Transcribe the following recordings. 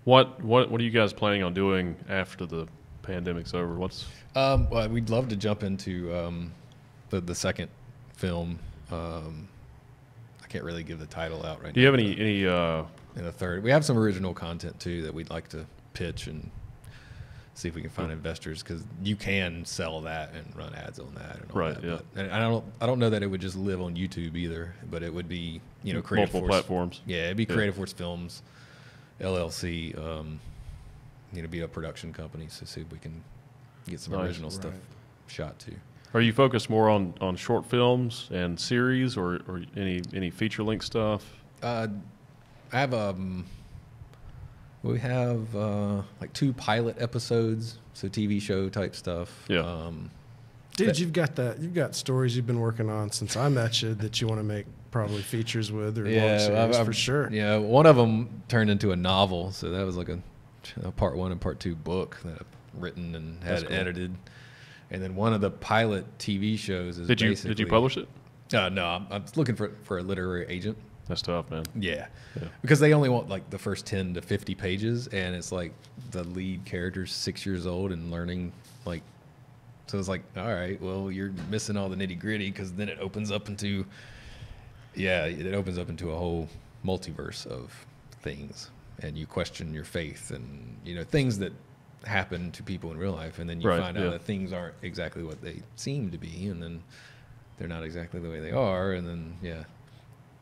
What are you guys planning on doing after the pandemic's over? What's well, we'd love to jump into the second film. I can't really give the title out right now. Do you have any in the third? We have some original content too that we'd like to pitch and see if we can find investors, because you can sell that and run ads on that and all Right, that. yeah. But, and I don't know that it would just live on YouTube either, but it would be, you know, Creative multiple Force platforms? Yeah, it'd be Creative Force Films, LLC. You know, be a production company, so see if we can get some Nice. original stuff shot too. Are you focused more on short films and series, or any feature length stuff? I have we have like 2 pilot episodes, so TV show type stuff. Yeah. Dude, you've got stories you've been working on since I met you that you want to make probably features with, or long series for sure. Yeah, one of them turned into a novel, so that was like a part 1 and part 2 book that I've written and had edited. And then one of the pilot TV shows is Did you publish it? No, I'm looking for a literary agent. That's tough, man. Yeah, because they only want like the first 10 to 50 pages, and it's like the lead character's 6 years old and learning, like, so it's like, all right, well, you're missing all the nitty gritty, because then it opens up into a whole multiverse of things, and you question your faith and, you know, things that happen to people in real life, and then you find out that things aren't exactly what they seem to be, and then they're not exactly the way they are, and then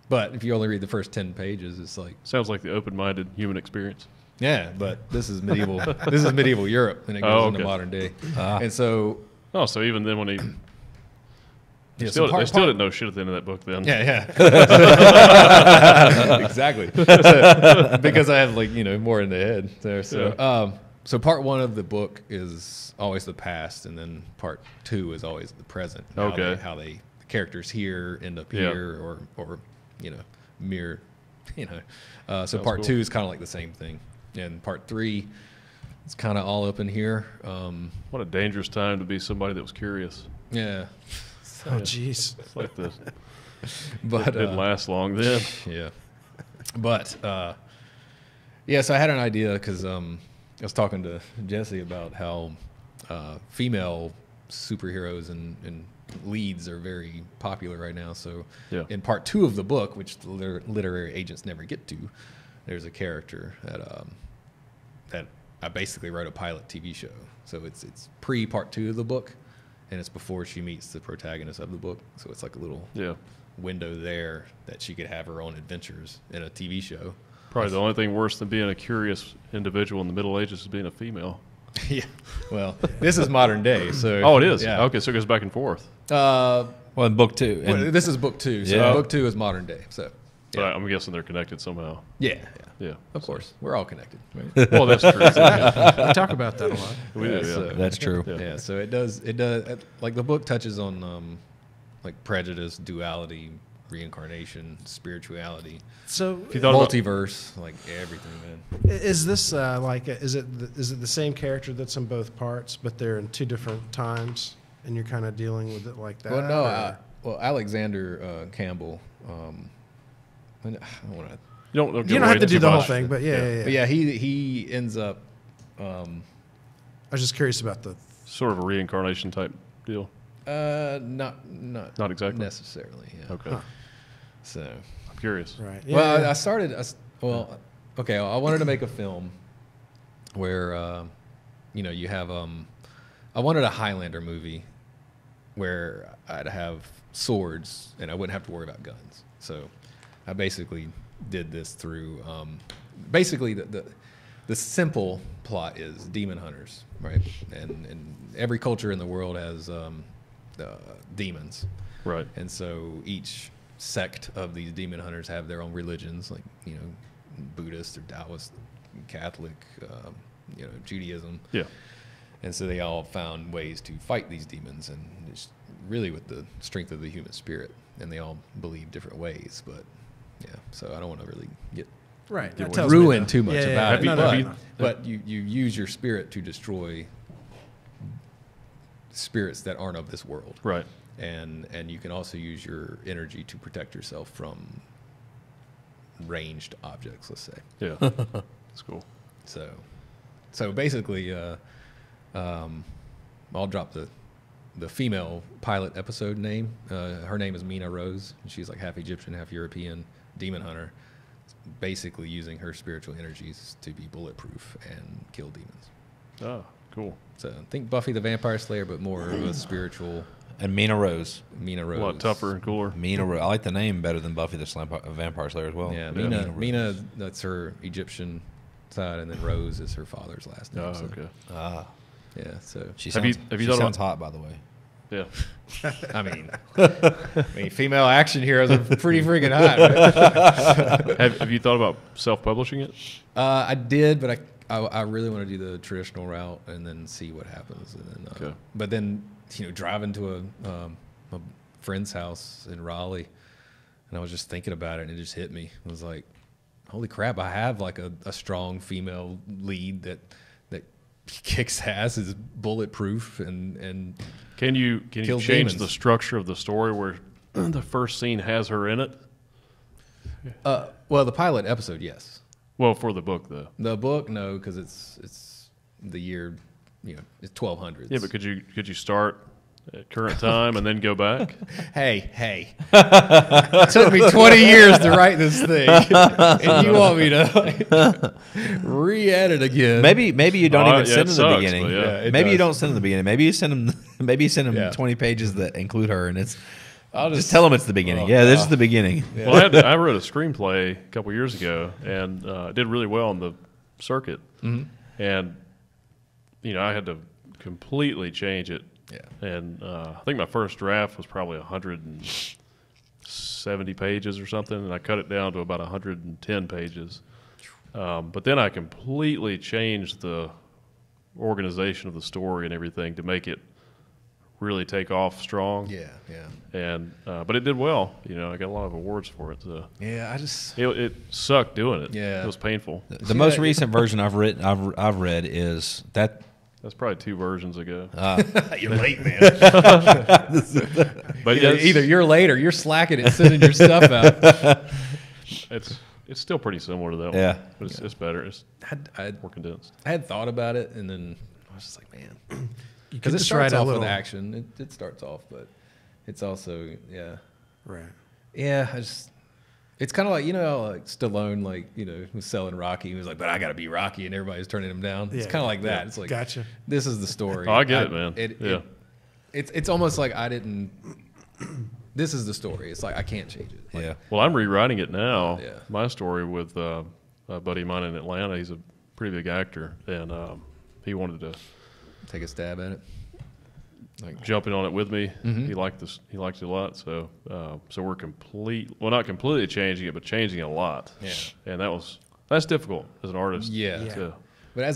But if you only read the first 10 pages, it's like, Sounds like the open-minded human experience. yeah, but this is medieval. This is medieval Europe, and it goes into modern day. And so, so even then, when he yeah, they still didn't know shit at the end of that book. Then yeah, exactly. So, because I have, like, you know, more in the head there. So, so part 1 of the book is always the past, and then part 2 is always the present. How the characters here end up here, or you know, mirror, you know. So part 2 is kind of like the same thing, and part 3, it's kind of all up in here. What a dangerous time to be somebody that was curious. Yeah. Oh, jeez. It's like this. But It didn't last long then. Yeah. But so I had an idea, because I was talking to Jesse about how female superheroes and leads are very popular right now. So in part 2 of the book, which the literary agents never get to, there's a character that I basically wrote a pilot TV show. So it's pre part 2 of the book, and it's before she meets the protagonist of the book. So it's like a little window there that she could have her own adventures in a TV show. Probably the only thing worse than being a curious individual in the Middle Ages is being a female. Yeah. Well, this is modern day. So it is. Yeah. Okay, so it goes back and forth. Well, in book 2. Well, this is book 2. So book 2 is modern day. So But I'm guessing they're connected somehow. Yeah. Yeah. Of course. We're all connected. Right? Well, that's true. We talk about that a lot. We do, So, That's true. yeah. So it does. Like, the book touches on like prejudice, duality, reincarnation, spirituality. So If you thought about- Multiverse, like everything, man. is this is it the same character that's in both parts, but they're in 2 different times, and you're kind of dealing with it like that? Well, no. or- Alexander Campbell. I don't want to. You don't you don't have to do the whole much. thing, but yeah. But yeah, he ends up. I was just curious about the. Sort of a reincarnation type deal. Not exactly necessarily. Yeah. Okay. So. I'm curious. Right. Well, I started. Okay. I wanted to make a film where, you know, you have. I wanted a Highlander movie where I'd have swords and I wouldn't have to worry about guns. So, I basically did this through. Basically, the simple plot is demon hunters, right? And every culture in the world has demons, Right. and so each sect of these demon hunters have their own religions, like, you know, Buddhist or Taoist, Catholic, you know, Judaism. Yeah. And so they all found ways to fight these demons, and it's really with the strength of the human spirit. And they all believe different ways, but yeah. So I don't want to really get Right. That tells me ruin that. too much about it. No. But you use your spirit to destroy spirits that aren't of this world. Right. And you can also use your energy to protect yourself from ranged objects, let's say. Yeah. That's cool. So basically, I'll drop the female pilot episode name. Her name is Mina Rose, and she's like half Egyptian, half European demon hunter, basically using her spiritual energies to be bulletproof and kill demons. Oh, cool. So think Buffy the Vampire Slayer, but more of a spiritual. And Mina Rose. Mina Rose. A lot tougher and cooler. Mina Rose. I like the name better than Buffy the Vampire Slayer as well. Yeah, Mina, that's her Egyptian side, and then Rose is her father's last name. Oh, so. Okay. Ah. Yeah, so She Have sounds, you she thought sounds about- hot, by the way. Yeah. I mean, female action heroes are pretty freaking hot. Right? Have you thought about self-publishing it? I did, but I really want to do the traditional route and then see what happens. And then, Okay. But then, driving to a friend's house in Raleigh, and I was just thinking about it, and it just hit me. I was like, holy crap, I have like a strong female lead that kicks ass, is bulletproof, and Can you kill change demons. the structure of the story where the first scene has her in it? well, the pilot episode, yes. Well, for the book, though. The book, no, because it's the year, it's 1200s. Yeah, but could you start at current time and then go back? Hey. It took me 20 years to write this thing, and you want me to re-edit again? Maybe you don't even Yeah, send it them the sucks, beginning. but yeah. it Maybe you does. don't send them the beginning. Maybe you send them Yeah. 20 pages that include her, and it's I'll just tell them it's the beginning. Oh, Yeah, this God. is the beginning. Yeah. Well, I wrote a screenplay a couple years ago, and it did really well on the circuit. Mm-hmm. And I had to completely change it. Yeah. And I think my first draft was probably 170 pages or something, and I cut it down to about 110 pages. But then I completely changed the organization of the story and everything to make it really take off strong. Yeah. And but it did well. I got a lot of awards for it. So Yeah, I just... it sucked doing it. Yeah. It was painful. The most recent version I've read is that. That's probably 2 versions ago. You're late, man. But Either you're late or you're slacking at sending your stuff out. it's still pretty similar to that one. Yeah. But it's better. It's I more condensed. had thought about it, and then I was just like, man. You Because could it just starts write a off little with action. It starts off, but it's also, right. Yeah, it's kind of like, like Stallone, was selling Rocky. He was like, but I got to be Rocky, and everybody's turning him down. It's Yeah. kind of like that. Yeah. It's like, Gotcha. This is the story. Oh, I get it, man. Yeah. It's almost like I didn't, this is the story. It's like I can't change it. Like, Yeah. Well, I'm rewriting it now. Yeah. My story with a buddy of mine in Atlanta. He's a pretty big actor, and he wanted to Take a stab at it. jump in on it with me. Mhm. He liked it a lot. So we're not completely changing it, but changing it a lot. Yeah. And that's difficult as an artist. Yeah. Yeah. to- But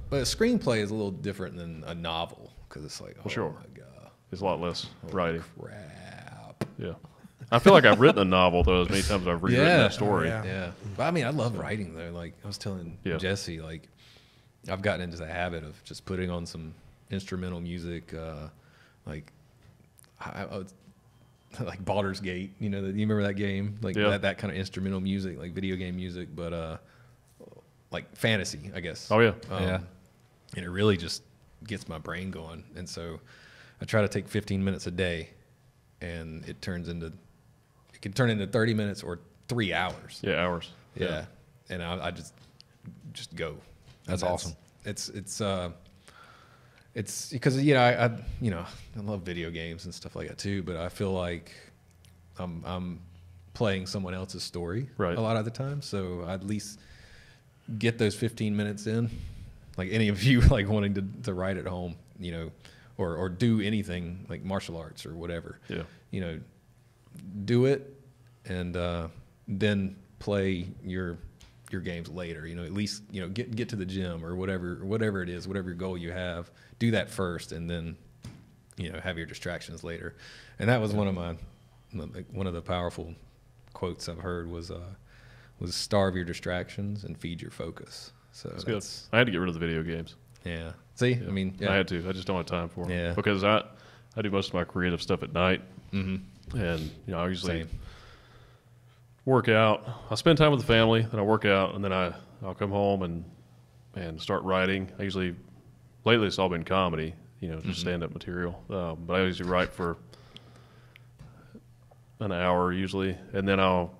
but a screenplay is a little different than a novel because it's like, oh sure. my God. it's a lot less writing. Crap. Yeah. I feel like I've written a novel though as many times as I've rewritten Yeah. that story. Oh, yeah. Yeah. But I mean, I love writing though. Like I was telling Yeah. Jesse, like I've gotten into the habit of just putting on some instrumental music, like I was, like Baldur's Gate. You remember that game? Like Yeah. that kind of instrumental music, like video game music, but like fantasy, I guess. Oh, yeah. Yeah. And it really just gets my brain going. And so I try to take 15 minutes a day, and it can turn into 30 minutes or 3 hours. Yeah, hours. Yeah. And I just go. That's And awesome. It's because I love video games and stuff like that too, but I feel like I'm playing someone else's story Right. a lot of the time, so I at least get those 15 minutes in. Like any of you like wanting to write at home, or do anything like martial arts or whatever. Yeah. Do it and then play your games later. At least get to the gym or whatever it is, whatever goal you have. Do that first, and then have your distractions later. And that was one of the powerful quotes I've heard was starve your distractions and feed your focus. So That's good. I had to get rid of the video games. Yeah. See, Yeah. I mean, yeah. I had to. I just don't have time for them. Yeah. Because I do most of my creative stuff at night, Mm-hmm. and I usually Same. work out. I spend time with the family, then I work out, and then I'll come home and and start writing. Lately it's all been comedy, just stand-up material. But I usually write for an hour usually, and then I'll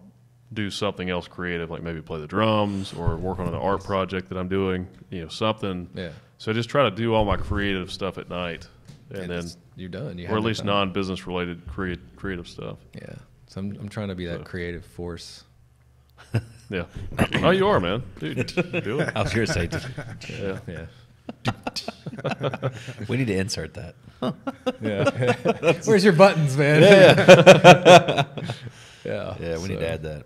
do something else creative, like maybe play the drums or work on an art project that I'm doing, something. Yeah. So I just try to do all my creative stuff at night, and then you're done. or at least non-business related creative stuff. Yeah. So I'm trying to be that creative force. Yeah. Oh, you are, man. Dude, do it. I was going to say, Yeah. Yeah. we need to insert that. Yeah. Where's your buttons, man? Yeah. Yeah. Yeah, we need to add that.